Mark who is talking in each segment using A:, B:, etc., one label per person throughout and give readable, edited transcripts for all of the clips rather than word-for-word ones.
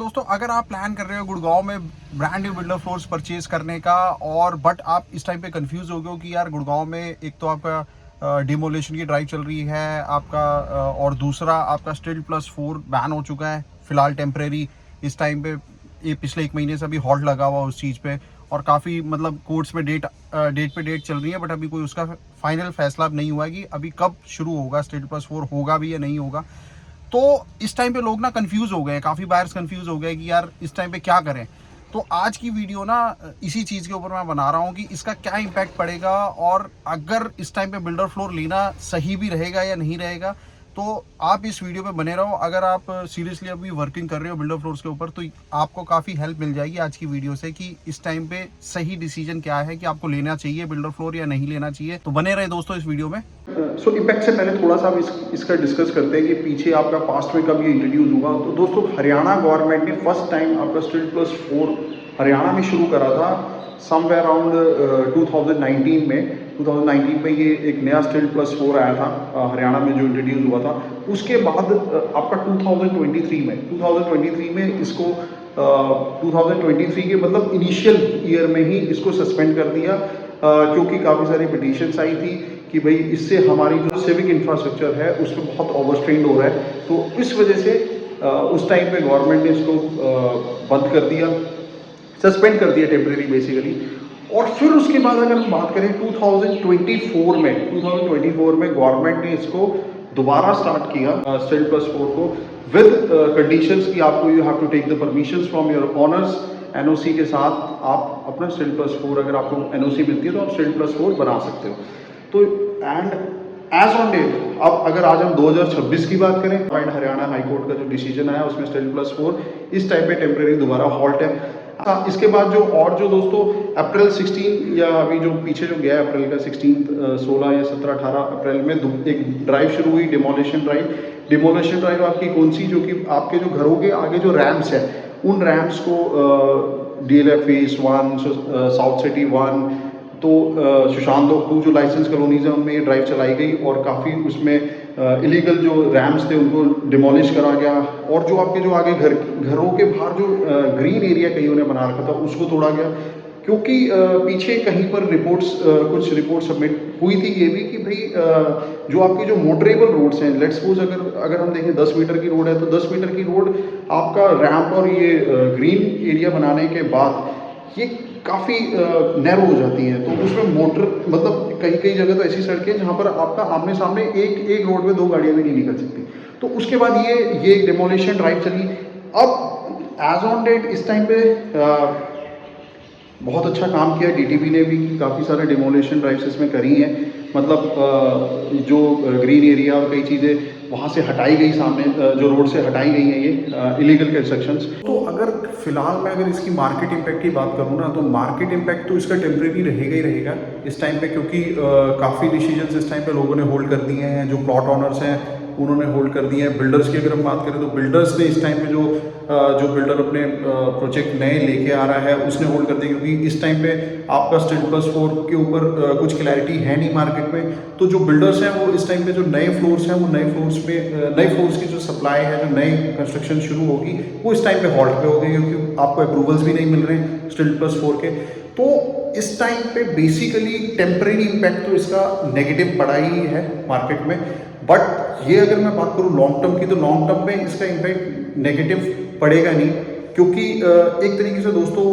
A: दोस्तों अगर आप प्लान कर रहे हो गुड़गांव में brand new builder floors purchase करने का और बट आप इस टाइम पे कंफ्यूज हो गए हो कि यार गुड़गांव में एक तो आपका डिमोलेशन की ड्राइव चल रही है आपका और दूसरा आपका स्टिल+4 बैन हो चुका है फिलहाल टेम्परेरी इस टाइम पे। ये पिछले 1 महीने से अभी हॉल्ट लगा हुआ उस चीज़ पे और काफ़ी मतलब कोर्ट्स में डेट पे डेट चल रही है, बट अभी कोई उसका फाइनल फैसला अब नहीं हुआ है कि अभी कब शुरू होगा, स्टिल+4 होगा भी या नहीं होगा। तो इस टाइम पे लोग ना कंफ्यूज हो गए हैं, काफ़ी बायर्स कंफ्यूज हो गए कि यार इस टाइम पे क्या करें। तो आज की वीडियो ना इसी चीज़ के ऊपर मैं बना रहा हूँ कि इसका क्या इम्पैक्ट पड़ेगा और अगर इस टाइम पे बिल्डर फ्लोर लेना सही भी रहेगा या नहीं रहेगा। तो आप इस वीडियो पे बने रहो। अगर आप सीरियसली अभी वर्किंग कर रहे हो बिल्डर फ्लोर्स के ऊपर तो आपको काफ़ी हेल्प मिल जाएगी आज की वीडियो से कि इस टाइम पे सही डिसीजन क्या है कि आपको लेना चाहिए बिल्डर फ्लोर या नहीं लेना चाहिए। तो बने रहे दोस्तों इस वीडियो में।
B: सो इम्पैक्ट से पहले थोड़ा सा हम इसका डिस्कस करते हैं कि पीछे आपका पास्ट में कब ये इंट्रोड्यूस हुआ। तो दोस्तों हरियाणा गवर्नमेंट ने फर्स्ट टाइम आपका स्टिल+4 हरियाणा में शुरू करा था समवेयर अराउंड 2019 में। 2019 में ये एक नया स्टिल+4 आया था हरियाणा में जो इंट्रोड्यूस हुआ था। उसके बाद आपका 2023 में इसको 2023 के मतलब इनिशियल ईयर में ही इसको सस्पेंड कर दिया क्योंकि काफ़ी सारी पिटीशंस आई थी कि भाई इससे हमारी जो सिविक इंफ्रास्ट्रक्चर है उसमें बहुत ओवरस्ट्रेंड हो रहा है। तो इस वजह से उस टाइम पे गवर्नमेंट ने इसको बंद कर दिया, सस्पेंड कर दिया टेम्परेरी बेसिकली। और फिर उसके बाद अगर हम बात करें 2024 में गवर्नमेंट ने इसको दोबारा स्टार्ट किया स्टिल+4 को विद कंडीशंस कि आपको you have to take the permissions from your owners. NOC के साथ आप अपना स्टिल+4 अगर आपको एनओसी मिलती है तो आप स्टिल+4 बना सकते हो। तो एंड एज ऑन डेट अब अगर आज हम 2026 की बात करें एंड हरियाणा हाई कोर्ट का जो डिसीजन आया उसमें स्टिल+4 इस टाइप पे टेम्परेरी दोबारा हॉल्ट है। इसके बाद जो दोस्तों अप्रैल 16 या अभी जो पीछे जो गया अप्रैल का 16, 16 या 17, 18 अप्रैल में एक ड्राइव शुरू हुई डिमोलिशन ड्राइव। डिमोलिशन ड्राइव आपकी कौन सी, जो कि आपके जो घरों के आगे जो रैम्स है उन रैम्स को DLF फेज 1, साउथ सिटी 1, तो सुशांत लोक 2 जो लाइसेंस कॉलोनीज हैं उनमें ये ड्राइव चलाई गई और काफ़ी उसमें इलीगल जो रैम्स थे उनको डिमोलिश करा गया। और जो आपके जो आगे घरों के बाहर जो ग्रीन एरिया कईयों ने बना रखा था उसको तोड़ा गया क्योंकि पीछे कहीं पर कुछ रिपोर्ट सबमिट हुई थी ये भी कि भाई जो आपकी जो मोटरेबल रोड्स हैं, लेट्स सपोज अगर हम देखें 10 मीटर की रोड है तो 10 मीटर की रोड आपका रैम्प और ये ग्रीन एरिया बनाने के बाद ये काफ़ी नैरो हो जाती हैं। तो उसमें मोटर मतलब कई जगह तो ऐसी सड़कें जहाँ पर आपका आमने सामने एक रोड में 2 गाड़ियाँ भी नहीं निकल सकती। तो उसके बाद ये डेमोलिशन ड्राइव चली। अब एज ऑन डेट इस टाइम पे बहुत अच्छा काम किया DTP ने भी, काफ़ी सारे डिमोलिशन ड्राइव्स इसमें करी हैं। मतलब जो ग्रीन एरिया और कई चीज़ें वहाँ से हटाई गई, सामने जो रोड से हटाई गई हैं ये इलीगल कंस्ट्रक्शंस। तो अगर फिलहाल मैं अगर इसकी मार्केट इम्पैक्ट की बात करूँ ना तो मार्केट इम्पैक्ट तो इसका टेम्परेरी रहेगा ही रहेगा इस टाइम पे, क्योंकि काफ़ी डिसीजंस इस टाइम पे लोगों ने होल्ड कर दिए हैं। जो प्लॉट ऑनर्स हैं उन्होंने होल्ड कर दिए हैं। बिल्डर्स की अगर हम बात करें तो बिल्डर्स ने इस टाइम पे जो बिल्डर अपने प्रोजेक्ट नए लेके आ रहा है उसने होल्ड कर दिया, क्योंकि इस टाइम पे आपका स्टिल+4 के ऊपर कुछ क्लैरिटी है नहीं मार्केट में। तो जो बिल्डर्स हैं वो इस टाइम पे जो नए फ्लोर्स हैं वो नए फ्लोर्स की जो सप्लाई है, जो नई कंस्ट्रक्शन शुरू होगी वो इस टाइम पे हॉल्ट पे हो गई, क्योंकि आपको अप्रूवल्स भी नहीं मिल रहे स्टिल+4 के। तो इस टाइम पे बेसिकली टेम्परेरी इम्पैक्ट तो इसका नेगेटिव पड़ा ही है मार्केट में। बट ये अगर मैं बात करूँ लॉन्ग टर्म की तो लॉन्ग टर्म में इसका इम्पैक्ट नेगेटिव पड़ेगा नहीं, क्योंकि एक तरीके से दोस्तों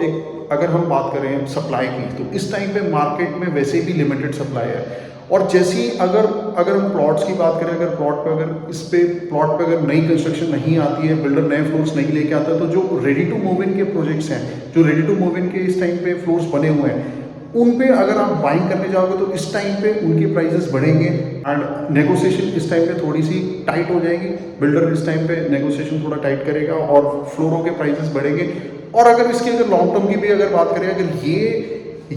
B: एक अगर हम बात करें सप्लाई की तो इस टाइम पे मार्केट में वैसे भी लिमिटेड सप्लाई है। और जैसी अगर हम प्लॉट्स की बात करें, अगर प्लॉट पे अगर नई कंस्ट्रक्शन नहीं आती है, बिल्डर नए फ्लोर्स नहीं लेके आता, तो जो रेडी टू मूव इन के प्रोजेक्ट्स हैं, जो रेडी टू मूव इन के इस टाइम पे फ्लोर्स बने हुए हैं, उन पे अगर आप बाइंग करने जाओगे तो इस टाइम पे उनके प्राइसेस बढ़ेंगे एंड नेगोशिएशन इस टाइम पे थोड़ी सी टाइट हो जाएगी। बिल्डर इस टाइम पे नेगोशिएशन थोड़ा टाइट करेगा और फ्लोरों के प्राइसेस बढ़ेंगे। और अगर इसकी अगर लॉन्ग टर्म की भी अगर बात करें, अगर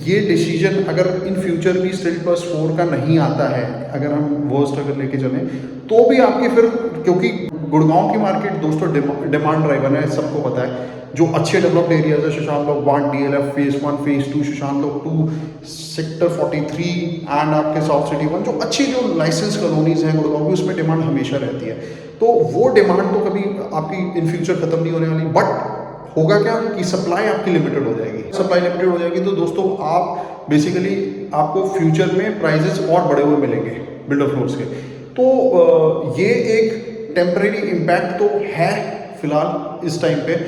B: ये डिसीजन अगर इन फ्यूचर भी स्टिल+4 का नहीं आता है, अगर हम वर्स्ट अगर लेके चलें तो भी आपकी फिर, क्योंकि गुड़गांव की मार्केट दोस्तों डिमांड ड्राइवन है, सबको पता है। जो अच्छे डेवलप्ड एरियाज है, सुशांत लोक 1, DLF फेज 1, फेज 2, सुशांत लोक 2, सेक्टर 43 एंड आपके साउथ सिटी 1, जो अच्छी जो लाइसेंस कॉलोनीज हैं गुड़गांव की, उसमें डिमांड हमेशा रहती है। तो वो डिमांड तो कभी आपकी इन फ्यूचर खत्म नहीं होने वाली, बट होगा क्या कि सप्लाई आपकी लिमिटेड हो जाएगी। सप्लाई लिमिटेड हो जाएगी तो दोस्तों आप बेसिकली आपको फ्यूचर में प्राइजेस और बढ़े हुए मिलेंगे बिल्डर फ्लोर्स के। तो ये एक टेम्परेरी इम्पैक्ट तो है फिलहाल इस टाइम पे।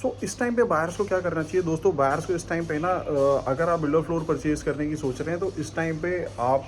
A: सो इस टाइम पे बायर्स को क्या करना चाहिए दोस्तों? बायर्स को इस टाइम पे ना अगर आप बिल्डर फ्लोर परचेज करने की सोच रहे हैं तो इस टाइम पे आप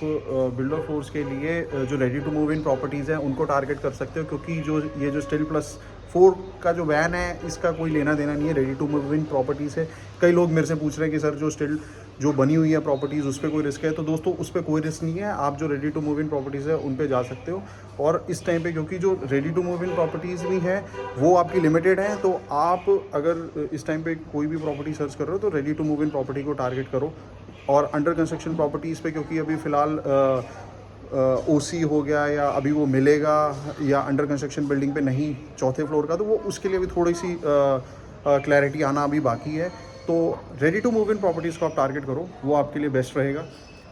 A: बिल्डर फ्लोर्स के लिए जो ready to move in properties हैं उनको टारगेट कर सकते हो, क्योंकि जो ये जो स्टिल प्लस 4 का जो वैन है इसका कोई लेना देना नहीं है ready to move in properties है। कई लोग मेरे से पूछ रहे हैं कि सर जो स्टिल जो बनी हुई है प्रॉपर्टीज़ उस पर कोई रिस्क है, तो दोस्तों उस पर कोई रिस्क नहीं है। आप जो ready to move in properties है उन पे जा सकते हो। और इस टाइम पे क्योंकि जो ready to move in properties भी हैं वो आपकी लिमिटेड हैं, तो आप अगर इस टाइम पे कोई भी प्रॉपर्टी सर्च कर रहे हो तो ready to move in property को टारगेट करो। और अंडर कंस्ट्रक्शन प्रॉपर्टीज़ पे क्योंकि अभी फ़िलहाल ओसी हो गया या अभी वो मिलेगा या अंडर कंस्ट्रक्शन बिल्डिंग पे नहीं चौथे फ्लोर का, तो वो उसके लिए भी थोड़ी सी क्लैरिटी आना अभी बाकी है। तो ready to move in properties को आप टारगेट करो, वो आपके लिए बेस्ट रहेगा।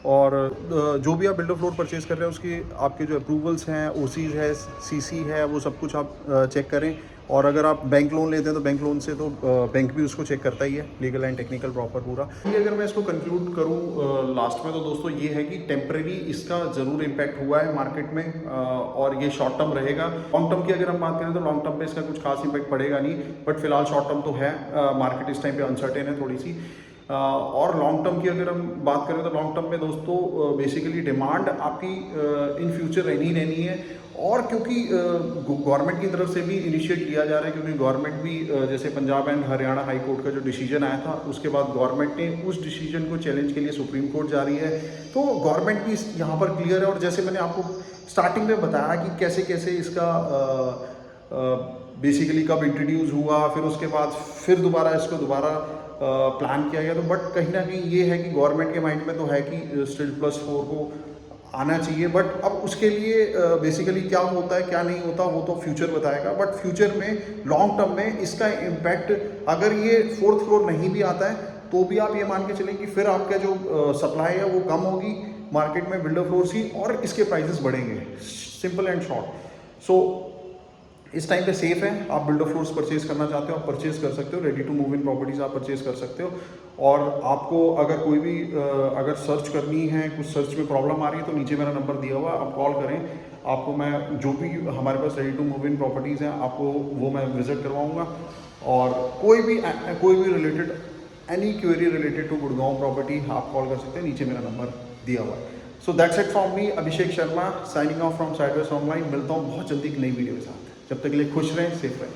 A: और जो भी आप बिल्डर फ्लोर परचेज कर रहे हैं उसकी आपके जो अप्रूवल्स हैं, ओसीज है, सीसी है, वो सब कुछ आप चेक करें। और अगर आप बैंक लोन लेते हैं तो बैंक लोन से तो बैंक भी उसको चेक करता ही है, लीगल एंड टेक्निकल प्रॉपर पूरा। ये अगर मैं इसको कंक्लूड करूँ लास्ट में तो दोस्तों ये है कि टेम्परेरी इसका ज़रूर इम्पैक्ट हुआ है मार्केट में, और ये शॉर्ट टर्म रहेगा। लॉन्ग टर्म की अगर हम बात करें तो लॉन्ग टर्म पे इसका कुछ खास इम्पैक्ट पड़ेगा नहीं, बट फिलहाल शॉर्ट टर्म तो है। मार्केट इस टाइम पे अनसर्टेन है थोड़ी सी। और लॉन्ग टर्म की अगर हम बात करें तो लॉन्ग टर्म में दोस्तों बेसिकली डिमांड आपकी इन फ्यूचर रहनी है। और क्योंकि गवर्नमेंट की तरफ से भी इनिशिएट किया जा रहा है, क्योंकि गवर्नमेंट भी जैसे Punjab and Haryana high court का जो डिसीजन आया था उसके बाद गवर्नमेंट ने उस डिसीजन को चैलेंज के लिए सुप्रीम कोर्ट जा रही है। तो गवर्नमेंट भी यहाँ पर क्लियर है। और जैसे मैंने आपको स्टार्टिंग में बताया कि कैसे कैसे इसका बेसिकली कब इंट्रोड्यूस हुआ, फिर उसके बाद फिर दोबारा इसको प्लान किया गया। तो बट कहीं ना कहीं ये है कि गवर्नमेंट के माइंड में तो है कि स्टिल प्लस 4 को आना चाहिए, बट अब उसके लिए बेसिकली क्या होता है क्या नहीं होता वो तो फ्यूचर बताएगा। बट फ्यूचर में लॉन्ग टर्म में इसका इम्पैक्ट अगर ये 4th फ्लोर नहीं भी आता है तो भी आप ये मान के चलें कि फिर आपका जो सप्लाई है वो कम होगी मार्केट में बिल्डर फ्लोर्स की, और इसके प्राइसेस बढ़ेंगे। Simple and short. सो इस टाइम पे सेफ है। आप बिल्डर फ्लोर्स परचेज करना चाहते हो आप परचेज कर सकते हो, ready to move in properties आप परचेज कर सकते हो। और आपको अगर कोई भी अगर सर्च करनी है, कुछ सर्च में प्रॉब्लम आ रही है तो नीचे मेरा नंबर दिया हुआ है, आप कॉल करें। आपको मैं जो भी हमारे पास ready to move in properties हैं आपको वो मैं विजिट करवाऊँगा। और कोई भी related any query related to Gurgaon property आप कॉल कर सकते हैं, नीचे मेरा नंबर दिया हुआ है। So that's it from me, Abhishek Sharma, signing off from Sideways Online. मिलता हूँ बहुत जल्दी एक नई वीडियो के साथ। जब तक के लिए खुश रहें, सेफ रहें।